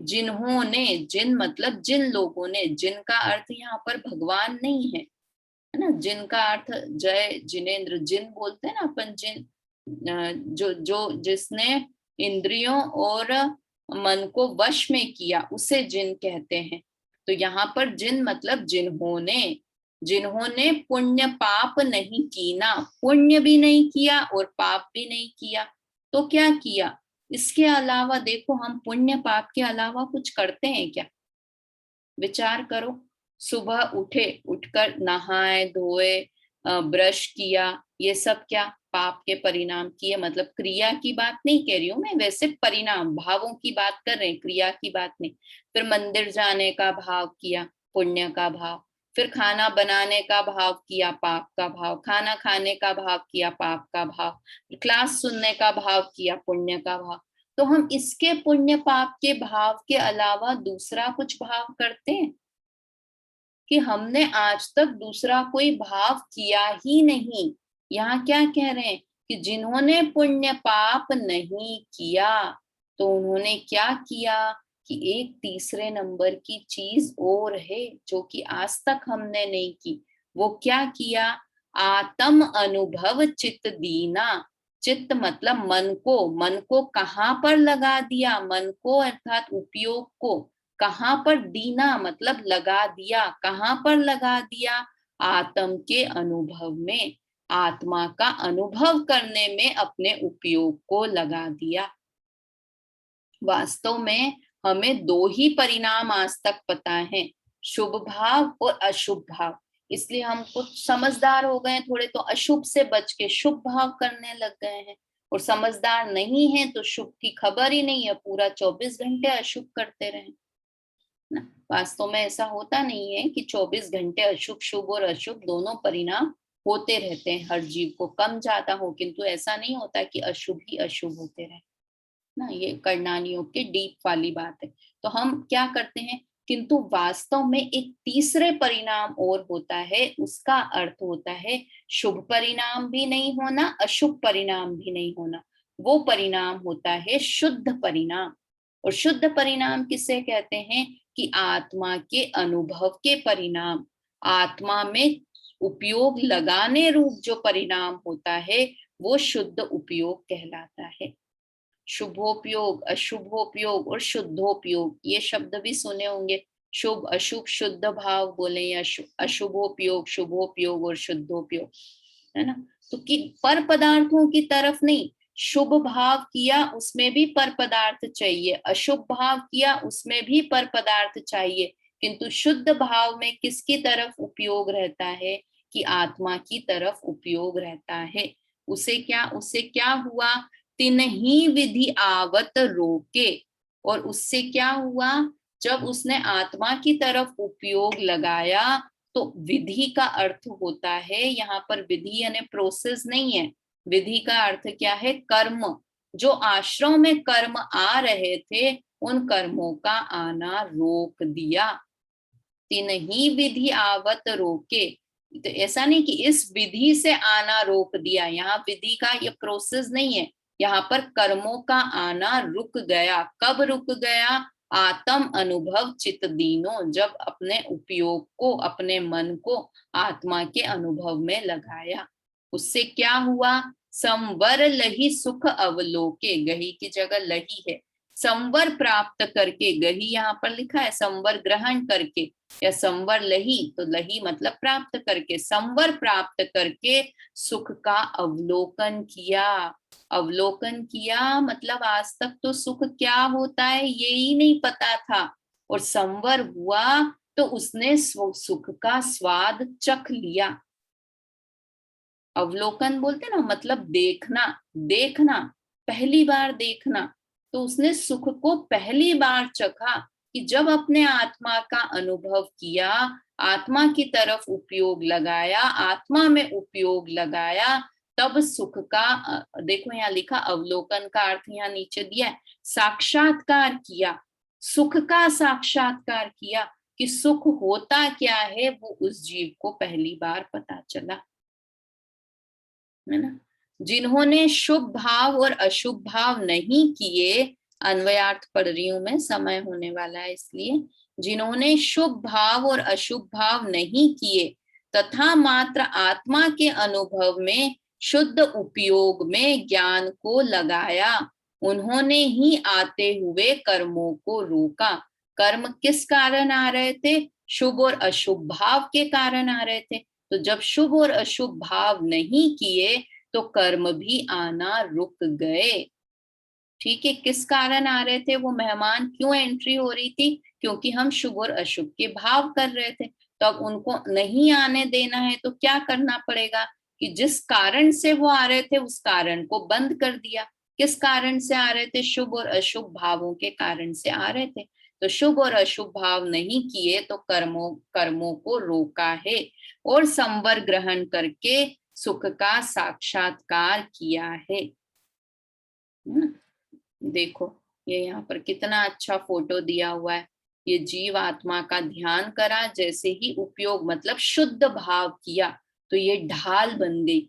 जिन्होंने, जिन मतलब जिन लोगों ने, जिनका अर्थ यहाँ पर भगवान नहीं है ना, जिनका अर्थ जय जिनेन्द्र, जिन बोलते हैं ना अपन, जिन जो जिसने इंद्रियों और मन को वश में किया उसे जिन कहते हैं। तो यहाँ पर जिन मतलब जिन्होंने, जिन्होंने पुण्य पाप नहीं कीना, पुण्य भी नहीं किया और पाप भी नहीं किया। तो क्या किया, इसके अलावा देखो, हम पुण्य पाप के अलावा कुछ करते हैं क्या, विचार करो। सुबह उठे, उठकर नहाए धोए, ब्रश किया, ये सब क्या पाप के परिणाम किए, मतलब क्रिया की बात नहीं कह रही हूं मैं, वैसे परिणाम भावों की बात कर रहे हैं, क्रिया की बात नहीं। फिर मंदिर जाने का भाव किया, पुण्य का भाव। फिर खाना बनाने का भाव किया, पाप का भाव। खाना खाने का भाव किया, पाप का भाव। क्लास सुनने का भाव किया, पुण्य का भाव। तो हम इसके पुण्य पाप के भाव के अलावा दूसरा कुछ भाव करते हैं, कि हमने आज तक दूसरा कोई भाव किया ही नहीं। यहाँ क्या कह रहे हैं, कि जिन्होंने पुण्य पाप नहीं किया, तो उन्होंने क्या किया, कि एक तीसरे नंबर की चीज और है जो कि आज तक हमने नहीं की। वो क्या किया, आत्म अनुभव चित्त दीना। चित्त मतलब मन को, मन को कहाँ पर लगा दिया, मन को अर्थात उपयोग को कहाँ पर, दीना मतलब लगा दिया, कहाँ पर लगा दिया, आत्म के अनुभव में, आत्मा का अनुभव करने में अपने उपयोग को लगा दिया। वास्तव में हमें दो ही परिणाम आज तक पता है, शुभ भाव और अशुभ भाव। इसलिए हम कुछ समझदार हो गए थोड़े, तो अशुभ से बच के शुभ भाव करने लग गए हैं। और समझदार नहीं है तो शुभ की खबर ही नहीं है, पूरा 24 घंटे अशुभ करते रहे ना। वास्तव में ऐसा होता नहीं है कि 24 घंटे अशुभ, शुभ और अशुभ दोनों परिणाम होते रहते हैं, हर जीव को कम ज्यादा हो, किंतु ऐसा नहीं होता कि अशुभ ही अशुभ होते रहे ना। ये करणानियों के डीप वाली बात है। तो हम क्या करते हैं, किंतु वास्तव में एक तीसरे परिणाम और होता है, उसका अर्थ होता है शुभ परिणाम भी नहीं होना, अशुभ परिणाम भी नहीं होना। वो परिणाम होता है शुद्ध परिणाम। और शुद्ध परिणाम किसे कहते हैं, कि आत्मा के अनुभव के परिणाम, आत्मा में उपयोग लगाने रूप जो परिणाम होता है, वो शुद्ध उपयोग कहलाता है। शुभोपयोग, अशुभोपयोग और शुद्धोपयोग, ये शब्द भी सुने होंगे। शुभ अशुभ शुद्ध भाव बोले, या अशुभोपयोग शुभोपयोग और शुद्धोपयोग, है ना। तो कि पर पदार्थों की तरफ नहीं, शुभ भाव किया उसमें भी पर पदार्थ चाहिए, अशुभ भाव किया उसमें भी पर पदार्थ चाहिए, किंतु शुद्ध भाव में किसकी तरफ उपयोग रहता है, कि आत्मा की तरफ उपयोग रहता है। उससे क्या हुआ, तिन ही विधि आवत रोके, और उससे क्या हुआ, जब उसने आत्मा की तरफ उपयोग लगाया तो विधि का अर्थ होता है, यहाँ पर विधि यानी प्रोसेस नहीं है, विधि का अर्थ क्या है, कर्म। जो आश्रम में कर्म आ रहे थे उन कर्मों का आना रोक दिया। तीन ही विधि आवत रोके, तो ऐसा नहीं कि इस विधि से आना रोक दिया, यहाँ विधि का ये प्रोसेस नहीं है, यहाँ पर कर्मों का आना रुक गया। कब रुक गया, आत्म अनुभव चित दीनो, जब अपने उपयोग को, अपने मन को आत्मा के अनुभव में लगाया। उससे क्या हुआ, संवर लही सुख अवलोके, गही की जगह लही है, संवर प्राप्त करके, गही यहाँ पर लिखा है, संवर ग्रहण करके या संवर लही, तो लही मतलब प्राप्त करके, संवर प्राप्त करके सुख का अवलोकन किया। अवलोकन किया मतलब आज तक तो सुख क्या होता है ये ही नहीं पता था, और संवर हुआ तो उसने सुख का स्वाद चख लिया। अवलोकन बोलते ना, मतलब देखना, देखना, पहली बार देखना, तो उसने सुख को पहली बार चखा कि जब अपने आत्मा का अनुभव किया, आत्मा की तरफ उपयोग लगाया, आत्मा में उपयोग लगाया, तब सुख का, देखो यहाँ लिखा अवलोकन का अर्थ यहाँ नीचे दिया है, साक्षात्कार किया, सुख का साक्षात्कार किया कि सुख होता क्या है, वो उस जीव को पहली बार पता चला, है ना। जिन्होंने शुभ भाव और अशुभ भाव नहीं किए, अन्वयार्थ पढ़ रही हूं मैं, समय होने वाला है इसलिए, जिन्होंने शुभ भाव और अशुभ भाव नहीं किए तथा मात्र आत्मा के अनुभव में शुद्ध उपयोग में ज्ञान को लगाया, उन्होंने ही आते हुए कर्मों को रोका। कर्म किस कारण आ रहे थे, शुभ और अशुभ भाव के कारण आ रहे थे, तो जब शुभ और अशुभ भाव नहीं किए तो कर्म भी आना रुक गए। ठीक है, किस कारण आ रहे थे, वो मेहमान क्यों एंट्री हो रही थी, क्योंकि हम शुभ और अशुभ के भाव कर रहे थे, तो अब उनको नहीं आने देना है तो क्या करना पड़ेगा कि जिस कारण से वो आ रहे थे उस कारण को बंद कर दिया। किस कारण से आ रहे थे, शुभ और अशुभ भावों के कारण से आ रहे थे, तो शुभ और अशुभ भाव नहीं किए तो कर्मों को रोका है, और संवर ग्रहण करके सुख का साक्षात्कार किया है। देखो ये यहाँ पर कितना अच्छा फोटो दिया हुआ है, ये जीव आत्मा का ध्यान करा, जैसे ही उपयोग मतलब शुद्ध भाव किया तो ये ढाल बन गई।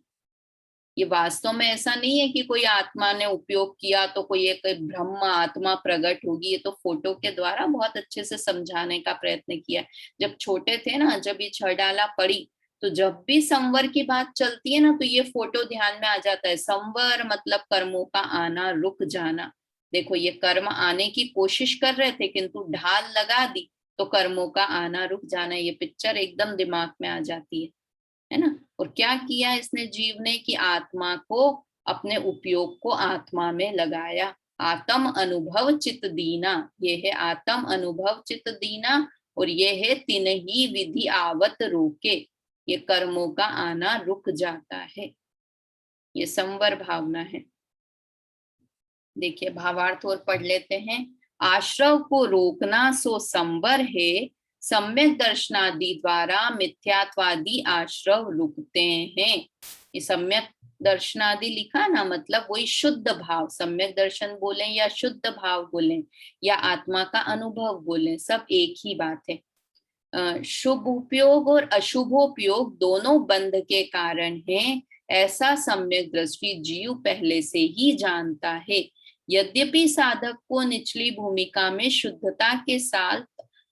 ये वास्तव में ऐसा नहीं है कि कोई आत्मा ने उपयोग किया तो कोई एक ब्रह्म आत्मा प्रकट होगी, ये तो फोटो के द्वारा बहुत अच्छे से समझाने का प्रयत्न किया। जब छोटे थे ना, जब ये छह डाला पड़ी, तो जब भी संवर की बात चलती है ना तो ये फोटो ध्यान में आ जाता है, संवर मतलब कर्मों का आना रुक जाना। देखो ये कर्म आने की कोशिश कर रहे थे किंतु ढाल लगा दी तो कर्मों का आना रुक जाना, ये पिक्चर एकदम दिमाग में आ जाती है ना। और क्या किया इसने जीव ने कि आत्मा को, अपने उपयोग को आत्मा में लगाया। आत्म अनुभव चित दीना, ये है आत्म अनुभव चित दीना, और ये है तीन ही विधि आवत रोके, ये कर्मों का आना रुक जाता है, ये संवर भावना है। देखिए भावार्थ और पढ़ लेते हैं। आश्रव को रोकना सो संवर है, सम्यक दर्शनादि द्वारा मिथ्यात्वादी आश्रव रुकते हैं। ये सम्यक दर्शनादि लिखा ना, मतलब वही शुद्ध भाव, सम्यक दर्शन बोलें या शुद्ध भाव बोलें या आत्मा का अनुभव बोलें, सब एक ही बात है। शुभ उपयोग और अशुभोपयोग दोनों बंध के कारण हैं, ऐसा सम्यक दृष्टि जीव पहले से ही जानता है। यद्यपि साधक को निचली भूमिका में शुद्धता के साथ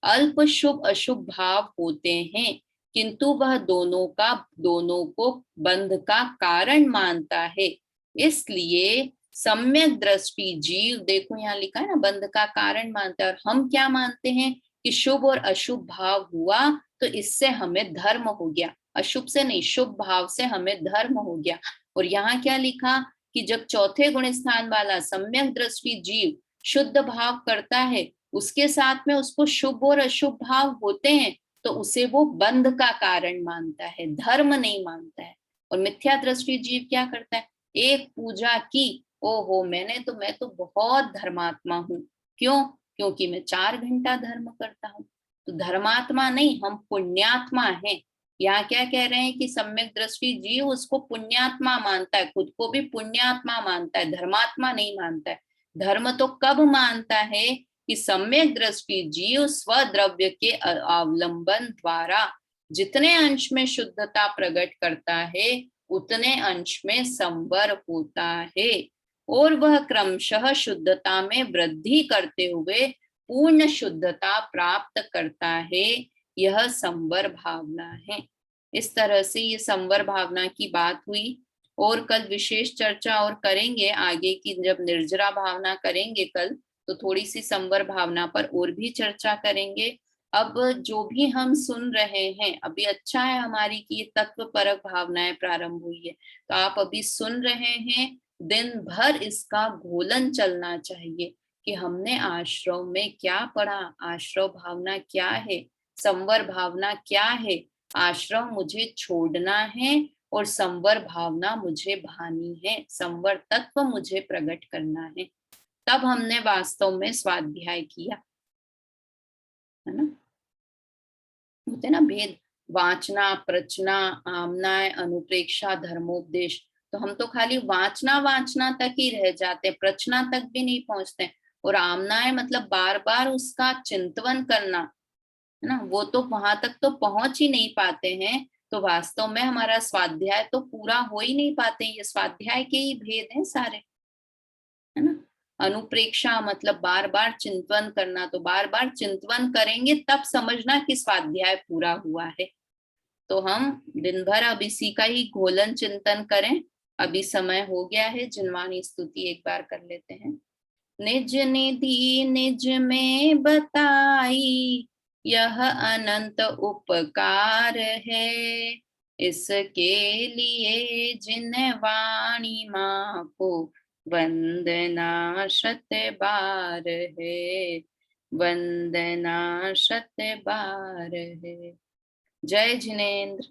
अल्प शुभ अशुभ भाव होते हैं, किंतु वह दोनों को बंध का कारण मानता है। इसलिए सम्यक दृष्टि जीव, देखो यहाँ लिखा है ना, बंध का कारण मानता है, और हम क्या मानते हैं कि शुभ और अशुभ भाव हुआ तो इससे हमें धर्म हो गया, अशुभ से नहीं शुभ भाव से हमें धर्म हो गया। और यहाँ क्या लिखा कि जब चौथे गुण स्थान वाला सम्यक दृष्टि जीव शुद्ध भाव करता है, उसके साथ में उसको शुभ और अशुभ भाव होते हैं, तो उसे वो बंध का कारण मानता है, धर्म नहीं मानता है। और मिथ्या दृष्टि जीव क्या करता है, एक पूजा की, ओहो मैं तो बहुत धर्मात्मा हूं, क्यों, क्योंकि मैं 4 घंटा धर्म करता हूँ। तो धर्मात्मा नहीं, हम पुण्यात्मा हैं। यहाँ क्या कह रहे हैं कि सम्यक दृष्टि जीव उसको पुण्यात्मा मानता है, खुद को भी पुण्यात्मा मानता है, धर्मात्मा नहीं मानता है। धर्म तो कब मानता है कि सम्यक दृष्टि जीव स्वद्रव्य के अवलंबन द्वारा जितने अंश में शुद्धता प्रकट करता है उतने अंश में संवर होता है, और वह क्रमशः शुद्धता में वृद्धि करते हुए पूर्ण शुद्धता प्राप्त करता है। यह संवर भावना है। इस तरह से ये संवर भावना की बात हुई, और कल विशेष चर्चा और करेंगे आगे की, जब निर्जरा भावना करेंगे कल तो थोड़ी सी संवर भावना पर और भी चर्चा करेंगे। अब जो भी हम सुन रहे हैं, अभी अच्छा है हमारी कि ये तत्व परक भावनाएं प्रारंभ हुई है, तो आप अभी सुन रहे हैं, दिन भर इसका घोलन चलना चाहिए कि हमने आश्रव में क्या पढ़ा, आश्रव भावना क्या है, संवर भावना क्या है, आश्रव मुझे छोड़ना है और संवर भावना मुझे भानी है, संवर तत्व मुझे प्रकट करना है। तब हमने वास्तव में स्वाध्याय किया, है ना। होते ना भेद, वाचना, प्रचना, आमनाय, अनुप्रेक्षा, धर्मोपदेश। तो हम तो खाली वाचना वाचना तक ही रह जाते, प्रचना तक भी नहीं पहुंचते। और आमनाय मतलब बार बार उसका चिंतन करना, है ना, वो तो वहां तक तो पहुंच ही नहीं पाते हैं। तो वास्तव में हमारा स्वाध्याय तो पूरा हो ही नहीं पाते। ये स्वाध्याय के ही भेद हैं सारे, है ना। अनुप्रेक्षा मतलब बार बार चिंतन करना, तो बार बार चिंतन करेंगे तब समझना कि स्वाध्याय पूरा हुआ है। तो हम दिन भर अब इसी का ही घोलन चिंतन करें। अभी समय हो गया है, जिनवाणी स्तुति एक बार कर लेते हैं। निज निधि निज में बताई, यह अनंत उपकार है। इसके लिए जिन वाणी माँ को वंदना शत बार है, वंदना शत बार है। जय जिनेन्द्र।